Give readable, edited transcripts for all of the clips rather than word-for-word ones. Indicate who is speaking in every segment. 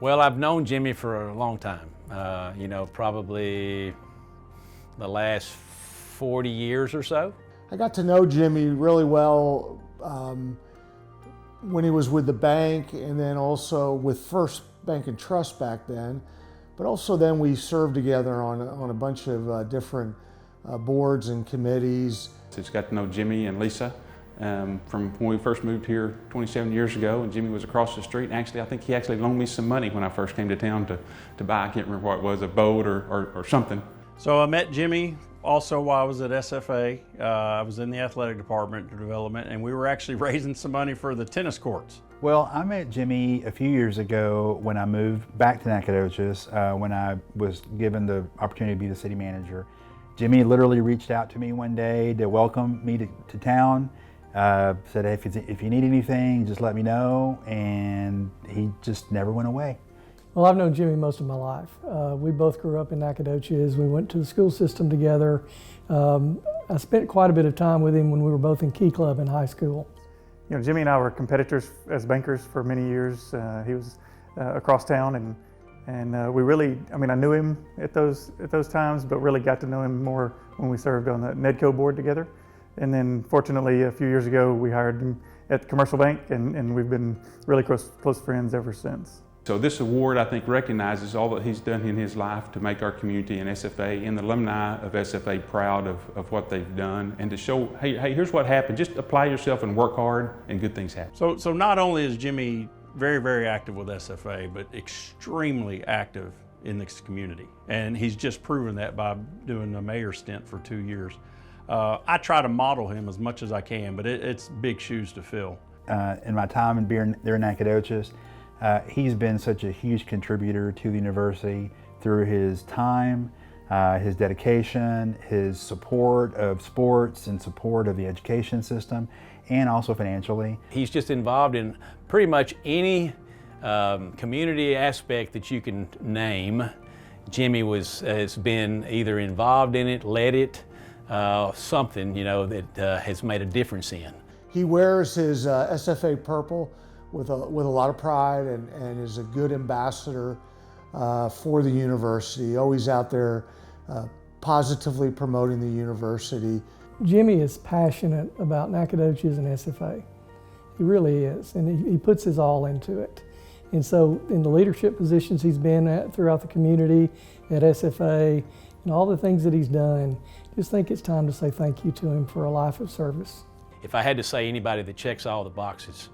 Speaker 1: Well, I've known Jimmy for a long time. Probably the last 40 years or so.
Speaker 2: I got to know Jimmy really well when he was with the bank, and then also with First Bank and Trust back then. But also then we served together on a bunch of different boards and committees.
Speaker 3: Just got to know Jimmy and Lisa from when we first moved here 27 years ago, and Jimmy was across the street. Actually, I think he actually loaned me some money when I first came to town to buy, I can't remember what it was, a boat or something.
Speaker 4: So I met Jimmy also while I was at SFA. I was in the athletic department development, and we were actually raising some money for the tennis courts.
Speaker 5: Well, I met Jimmy a few years ago when I moved back to Nacogdoches, when I was given the opportunity to be the city manager. Jimmy literally reached out to me one day to welcome me to town. Said, hey, if you need anything, just let me know, and he just never went away.
Speaker 6: Well, I've known Jimmy most of my life. We both grew up in Nacogdoches. We went to the school system together. I spent quite a bit of time with him when we were both in Key Club in high school.
Speaker 7: You know, Jimmy and I were competitors as bankers for many years. He was across town, and we really, I knew him at those times, but really got to know him more when we served on the NEDCO board together. And then fortunately, a few years ago, we hired him at the commercial bank, and we've been really close friends ever since.
Speaker 3: So this award, I think, recognizes all that he's done in his life to make our community and SFA and the alumni of SFA proud of what they've done, and to show, hey, here's what happened. Just apply yourself and work hard, and good things happen.
Speaker 4: So not only is Jimmy very, very active with SFA, but extremely active in this community. And he's just proven that by doing a mayor stint for 2 years. I try to model him as much as I can, but it's big shoes to fill.
Speaker 5: In my time in there in Nacogdoches, he's been such a huge contributor to the university through his time, his dedication, his support of sports and support of the education system, and also financially.
Speaker 1: He's just involved in pretty much any community aspect that you can name. Jimmy has been either involved in it, led it, something that has made a difference in.
Speaker 2: He wears his SFA purple with a lot of pride, and is a good ambassador for the university, always out there positively promoting the university.
Speaker 6: Jimmy is passionate about Nacogdoches and SFA. He really is, and he puts his all into it. And so in the leadership positions he's been at throughout the community, at SFA, and all the things that he's done, just think it's time to say thank you to him for a life of service.
Speaker 1: If I had to say anybody that checks all the boxes,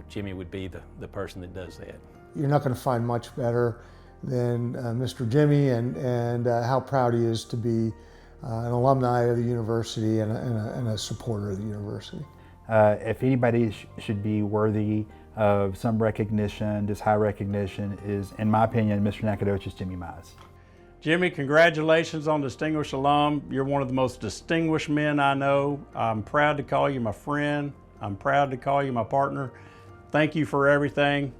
Speaker 1: Jimmy would be the person that does that.
Speaker 2: You're not going to find much better than Mr. Jimmy, and how proud he is to be an alumni of the university and a supporter of the university.
Speaker 5: If anybody should be worthy of some recognition, just high recognition, is, in my opinion, Mr. Nacogdoches Jimmy Mize.
Speaker 4: Jimmy, congratulations on Distinguished Alum. You're one of the most distinguished men I know. I'm proud to call you my friend. I'm proud to call you my partner. Thank you for everything.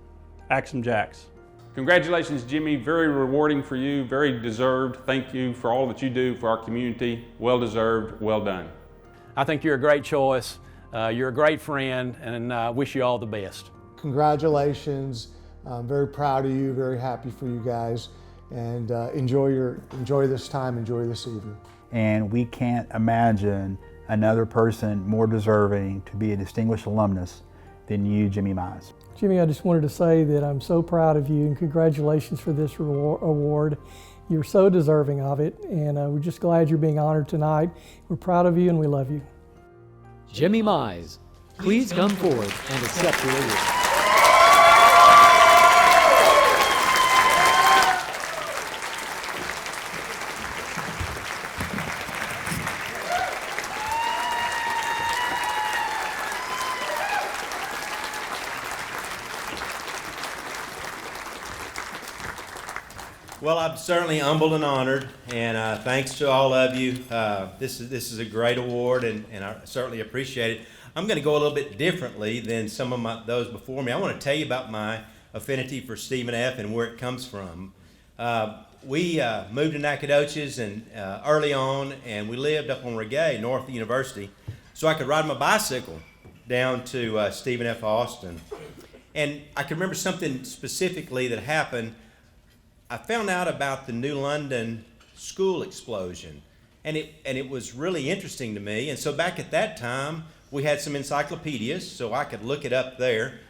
Speaker 4: Axum Jacks.
Speaker 3: Congratulations, Jimmy. Very rewarding for you, very deserved. Thank you for all that you do for our community. Well deserved, well done.
Speaker 1: I think you're a great choice. You're a great friend, and I wish you all the best.
Speaker 2: Congratulations. I'm very proud of you, very happy for you guys, and enjoy this time, enjoy this evening.
Speaker 5: And we can't imagine another person more deserving to be a distinguished alumnus than you, Jimmy Mize.
Speaker 6: Jimmy, I just wanted to say that I'm so proud of you, and congratulations for this award. You're so deserving of it, and we're just glad you're being honored tonight. We're proud of you and we love you.
Speaker 8: Jimmy Mize, please come forward and accept your award.
Speaker 9: Well, I'm certainly humbled and honored, and thanks to all of you. This is a great award, and I certainly appreciate it. I'm going to go a little bit differently than some of those before me. I want to tell you about my affinity for Stephen F. and where it comes from. We moved to Nacogdoches and early on, and we lived up on Reggae, north of the university, so I could ride my bicycle down to Stephen F. Austin. And I can remember something specifically that happened. I found out about the New London school explosion, and it was really interesting to me. And so back at that time, we had some encyclopedias, so I could look it up there.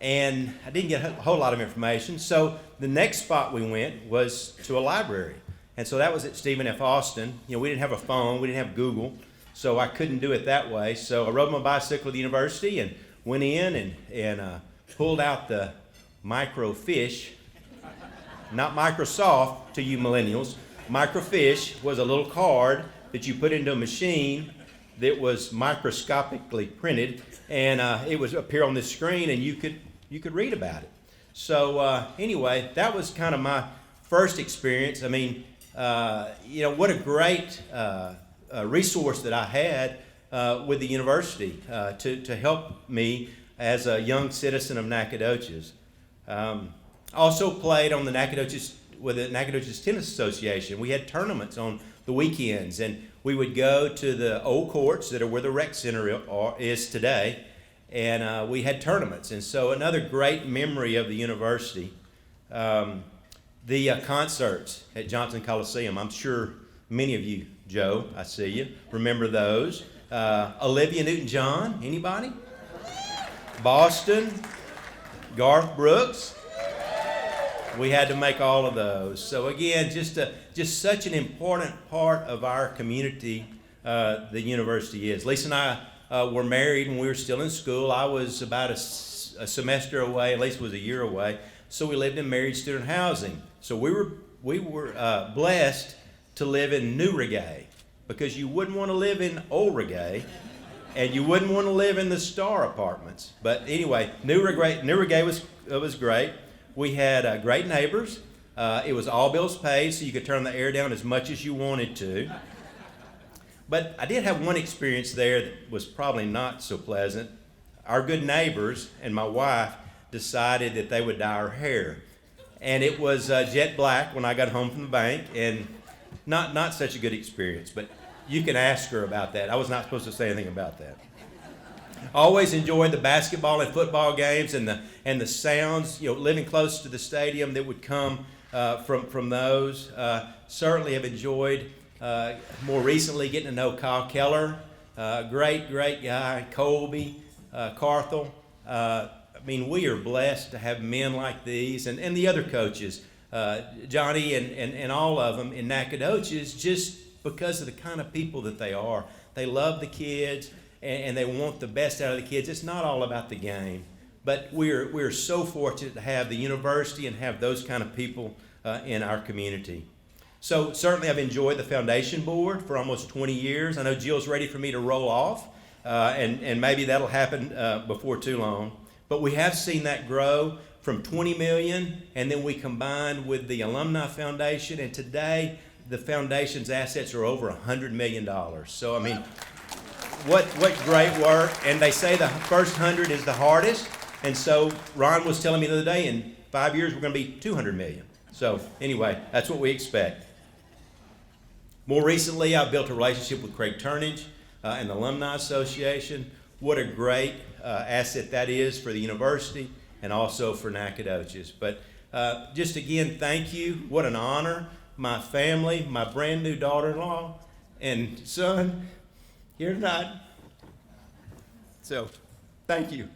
Speaker 9: And I didn't get a whole lot of information. So the next spot we went was to a library. And so that was at Stephen F. Austin. You know, we didn't have a phone, we didn't have Google, so I couldn't do it that way. So I rode my bicycle to the university and went in and pulled out the microfiche. Not Microsoft to you millennials. Microfiche was a little card that you put into a machine that was microscopically printed, and it would appear on this screen, and you could read about it. So anyway, that was kind of my first experience. I mean, you know, what a great resource that I had with the university to help me as a young citizen of Nacogdoches. Also played on the Nacogdoches with the Nacogdoches Tennis Association. We had tournaments on the weekends, and we would go to the old courts that are where the rec center is today, and we had tournaments. And so another great memory of the university. The concerts at Johnson Coliseum. I'm sure many of you, Joe, I see you, remember those. Olivia Newton-John, anybody? Boston, Garth Brooks. We had to make all of those. So again, just such an important part of our community, the university is. Lisa and I were married when we were still in school. I was about a semester away, Lisa was a year away. So we lived in married student housing. So we were blessed to live in New Reggae, because you wouldn't want to live in Old Reggae, and you wouldn't want to live in the Star Apartments. But anyway, New Reggae was great. We had great neighbors. It was all bills paid, so you could turn the air down as much as you wanted to. But I did have one experience there that was probably not so pleasant. Our good neighbors and my wife decided that they would dye our hair. And it was jet black when I got home from the bank, and not such a good experience, but you can ask her about that. I was not supposed to say anything about that. Always enjoyed the basketball and football games and the sounds, you know, living close to the stadium that would come from those. Certainly have enjoyed more recently getting to know Kyle Keller, great guy, Colby, Carthel. I mean, we are blessed to have men like these and the other coaches, Johnny and all of them in Nacogdoches, just because of the kind of people that they are. They love the kids and they want the best out of the kids. It's not all about the game, but we're so fortunate to have the university and have those kind of people in our community. So certainly I've enjoyed the foundation board for almost 20 years. I know Jill's ready for me to roll off, and maybe that'll happen before too long. But we have seen that grow from 20 million, and then we combined with the Alumni Foundation, and today the foundation's assets are over $100 million. So, I mean, what great work. And they say the first 100 is the hardest. And so Ron was telling me the other day, in 5 years we're going to be 200 million. So anyway, that's what we expect. More recently, I've built a relationship with Craig Turnage and the Alumni Association. What a great asset that is for the university and also for Nacogdoches. But just again, thank you. What an honor. My family, my brand new daughter-in-law and son here tonight. So, thank you.